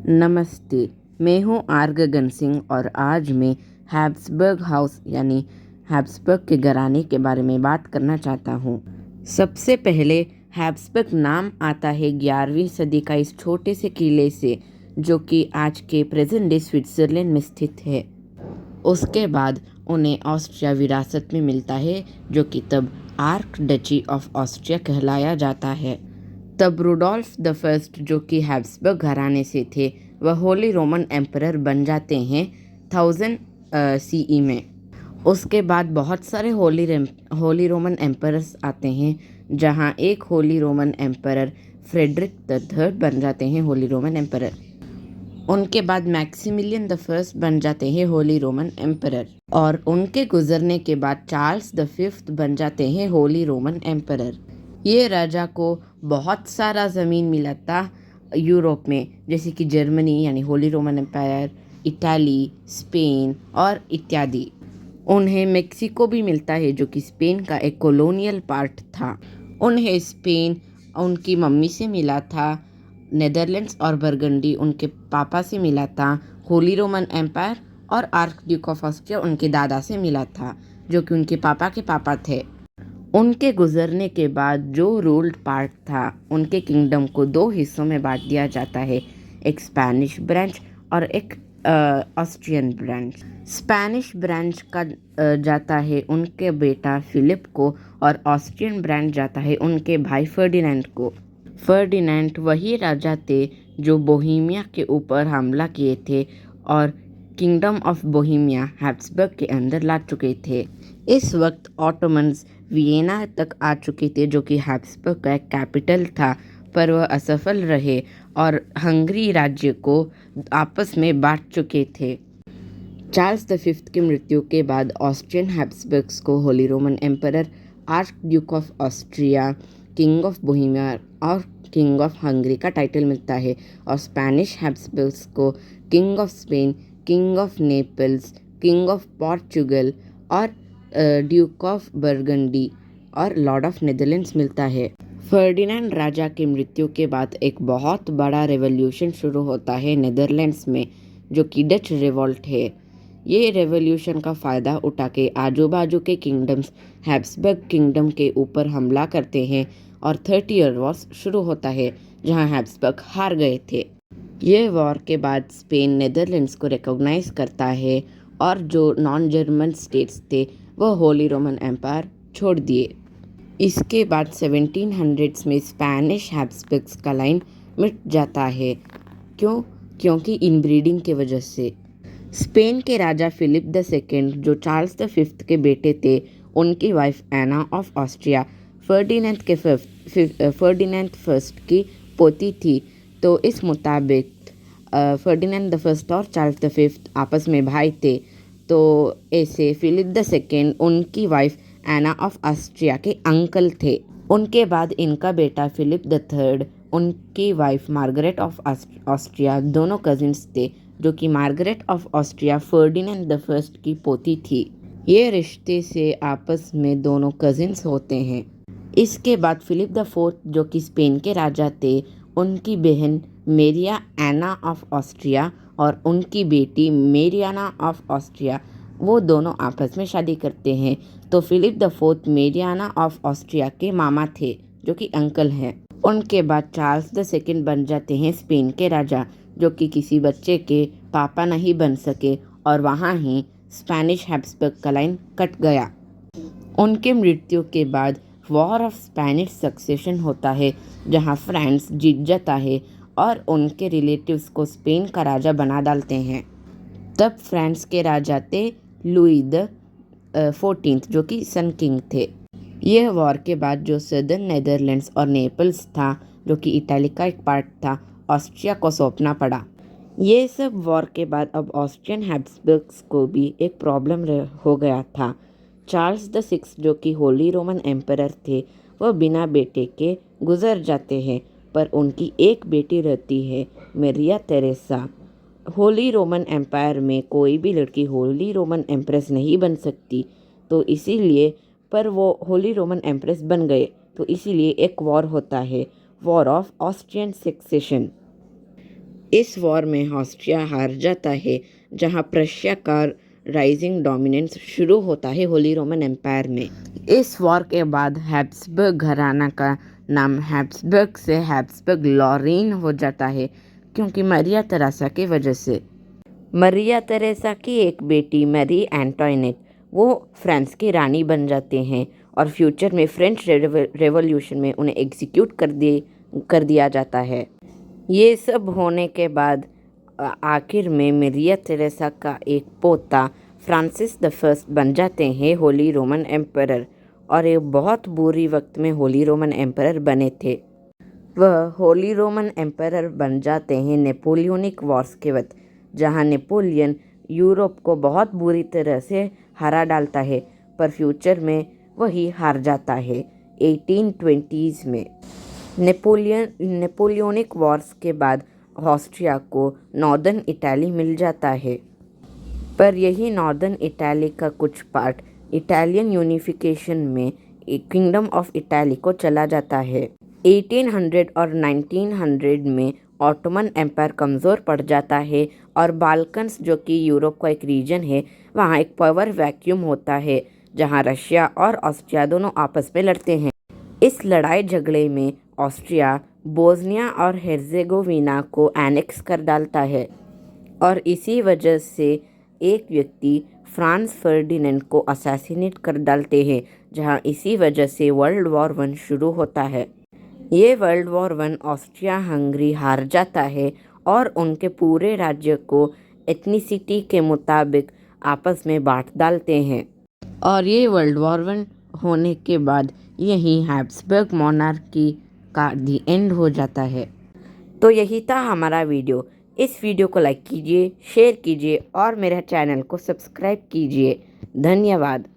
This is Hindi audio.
नमस्ते, मैं हूँ आर गगन सिंह और आज मैं हैब्सबर्ग हाउस यानी हैब्सबर्ग के घराने के बारे में बात करना चाहता हूँ। सबसे पहले हैब्सबर्ग नाम आता है 11वीं सदी का इस छोटे से किले से, जो कि आज के प्रेजेंट डे स्विट्ज़रलैंड में स्थित है। उसके बाद उन्हें ऑस्ट्रिया विरासत में मिलता है, जो कि तब आर्क डची ऑफ ऑस्ट्रिया कहलाया जाता है। तब रुडोल्फ द फर्स्ट, जो कि हैब्सबर्ग घराने से थे, वह होली रोमन एम्परर बन जाते हैं 1000 CE में। उसके बाद बहुत सारे होली रोमन एम्परर्स आते हैं, जहां एक Holy Roman emperor Frederick the third बन जाते हैं होली रोमन एम्परर। उनके बाद मैक्सिमिलियन द फर्स्ट बन जाते हैं होली रोमन एम्परर और उनके गुजरने के बाद चार्ल्स द फिफ्थ बन जाते हैं होली रोमन एम्परर। ये राजा को बहुत सारा ज़मीन मिला था यूरोप में, जैसे कि जर्मनी यानी Holy Roman Empire, Italy, Spain और इत्यादि। उन्हें मेक्सिको भी मिलता है, जो कि स्पेन का एक कॉलोनियल पार्ट था। उन्हें स्पेन उनकी मम्मी से मिला था, नेदरलैंड्स और बर्गंडी उनके पापा से मिला था, होली रोमन एम्पायर और आर्क ड्यूक ऑफ ऑस्ट्रिया उनके दादा से मिला था, जो कि उनके पापा के पापा थे। उनके गुजरने के बाद जो रूल्ड पार्ट था, उनके किंगडम को दो हिस्सों में बांट दिया जाता है, एक स्पेनिश ब्रांच और एक ऑस्ट्रियन ब्रांच। स्पेनिश ब्रांच का जाता है उनके बेटा फिलिप को और ऑस्ट्रियन ब्रांच जाता है उनके भाई फर्डिनेंड को। फर्डिनेंड वही राजा थे जो बोहेमिया के ऊपर हमला किए थे और किंगडम ऑफ बोहेमिया हैब्सबर्ग के अंदर ला चुके थे। इस वक्त ऑटोमन्स वियना तक आ चुके थे, जो कि हैब्सबर्ग का एक कैपिटल था, पर वह असफल रहे और हंगरी राज्य को आपस में बांट चुके थे। चार्ल्स द फिफ्थ की मृत्यु के बाद ऑस्ट्रियन हैब्सबर्ग्स को Holi Roman emperor, arc Duke of Austria, king of Bohemia और किंग ऑफ हंगरी का टाइटल मिलता है, और स्पेनिश हैब्सबर्ग्स को king of Spain, king of Naples, king of Portugal और ड्यूक ऑफ बर्गंडी और लॉर्ड ऑफ नेदरलैंड्स मिलता है। फर्डिनेंड राजा की मृत्यु के बाद एक बहुत बड़ा रेवोल्यूशन शुरू होता है नेदरलैंड्स में, जो कि डच रिवॉल्ट है। ये रेवोल्यूशन का फ़ायदा उठा के आजू बाजू के किंगडम्स हैब्सबर्ग किंगडम के ऊपर हमला करते हैं और 30 ईयर वॉर शुरू होता है, जहां हैब्सबर्ग हार गए थे। ये वॉर के बाद स्पेन नेदरलैंड्स को रिकॉग्नाइज करता है और जो नॉन जर्मन स्टेट्स थे वह होली रोमन एम्पायर छोड़ दिए। इसके बाद 1700s में स्पेनिश हैब्सबर्ग्स का लाइन मिट जाता है। क्योंकि इनब्रीडिंग के वजह से। स्पेन के राजा फिलिप द सेकेंड, जो चार्ल्स द फिफ्थ के बेटे थे, उनकी wife Anna of Austria Ferdinand first की पोती थी। तो इस मुताबिक फर्डिनेंड द फर्स्ट और चार्ल्स द फिफ्थ आपस में भाई थे। तो ऐसे फिलिप द सेकेंड उनकी वाइफ एना ऑफ ऑस्ट्रिया के अंकल थे। उनके बाद इनका बेटा फिलिप द थर्ड, उनकी वाइफ मार्गरेट ऑफ ऑस्ट्रिया, दोनों कजिन्स थे, जो कि Margaret of Austria Ferdinand the first की पोती थी। ये रिश्ते से आपस में दोनों कजिन्स होते हैं। इसके बाद फिलिप द फोर्थ, जो कि स्पेन के राजा थे, उनकी बहन मेरिया एना ऑफ ऑस्ट्रिया और उनकी बेटी मेरियाना ऑफ ऑस्ट्रिया, वो दोनों आपस में शादी करते हैं। तो Philip the fourth Mariana of Austria के मामा थे, जो कि अंकल हैं। उनके बाद चार्ल्स द सेकंड बन जाते हैं स्पेन के राजा, जो कि किसी बच्चे के पापा नहीं बन सके और वहाँ ही स्पेनिश हैब्सबर्ग का लाइन कट गया। उनके मृत्यु के बाद वॉर ऑफ स्पेनिश सक्सेशन होता है, जहाँ फ्रांस जीत जाता है और उनके रिलेटिव्स को स्पेन का राजा बना डालते हैं। तब फ्रांस के राजा थे लुई द 14th, जो कि सन किंग थे। यह वॉर के बाद जो सदर्न नेदरलैंड्स और नेपल्स था, जो कि इटाली का एक पार्ट था, ऑस्ट्रिया को सौंपना पड़ा। ये सब वॉर के बाद अब ऑस्ट्रियन हैब्सबर्ग्स को भी एक प्रॉब्लम हो गया था। चार्ल्स द सिक्स, जो कि होली रोमन एम्परर थे, वह बिना बेटे के गुजर जाते हैं, पर उनकी एक बेटी रहती है, मेरिया तेरेसा। होली रोमन एम्पायर में कोई भी लड़की होली रोमन एम्प्रेस नहीं बन सकती, तो इसीलिए पर वो होली रोमन एम्प्रेस बन गए, तो इसीलिए एक वॉर होता है, वॉर ऑफ ऑस्ट्रियन सक्सेशन। इस वॉर में ऑस्ट्रिया हार जाता है, जहां प्रशिया का राइजिंग डोमिनेंस शुरू होता है होली रोमन एम्पायर में। इस वॉर के बाद हैब्सबर्ग घराना का नाम हैब्सबर्ग से हैब्सबर्ग लॉरेन हो जाता है, क्योंकि मरिया तेरेसा की वजह से। मरिया तेरेसा की एक बेटी मैरी एंटोइनेट, वो फ्रांस की रानी बन जाते हैं और फ्यूचर में फ्रेंच रेवोल्यूशन में उन्हें एग्जीक्यूट कर दिया जाता है। ये सब होने के बाद आखिर में मरिया तेरेसा का एक पोता फ्रांसिस द फर्स्ट बन जाते हैं होली रोमन एम्परर, और एक बहुत बुरी वक्त में होली रोमन एम्परर बने थे। वह होली रोमन एम्परर बन जाते हैं नेपोलियनिक वॉर्स के वक्त, जहां नेपोलियन यूरोप को बहुत बुरी तरह से हरा डालता है, पर फ्यूचर में वही हार जाता है 1820s में। नेपोलियनिक वॉर्स के बाद ऑस्ट्रिया को नॉर्दर्न इटाली मिल जाता है, पर यही नॉर्दर्न इटाली का कुछ पार्ट इटालियन यूनिफिकेशन में किंगडम ऑफ इटाली को चला जाता है। 1800 और 1900 में ऑटोमन एम्पायर कमज़ोर पड़ जाता है और बाल्कन्स, जो कि यूरोप का एक रीजन है, वहाँ एक पावर वैक्यूम होता है, जहाँ रशिया और ऑस्ट्रिया दोनों आपस में लड़ते हैं। इस लड़ाई झगड़े में ऑस्ट्रिया बोस्निया और हेर्जेगोविना को एनेक्स कर डालता है, और इसी वजह से एक व्यक्ति फ्रांस फर्डिनेंड को असैसिनेट कर डालते हैं, जहां इसी वजह से वर्ल्ड वॉर 1 शुरू होता है। ये वर्ल्ड वॉर 1 ऑस्ट्रिया हंगरी हार जाता है और उनके पूरे राज्य को एथनिसिटी के मुताबिक आपस में बांट डालते हैं, और ये वर्ल्ड वॉर 1 होने के बाद यही हैब्सबर्ग मोनार्की का दी एंड हो जाता है। तो यही था हमारा वीडियो। इस वीडियो को लाइक कीजिए, शेयर कीजिए और मेरे चैनल को सब्सक्राइब कीजिए। धन्यवाद।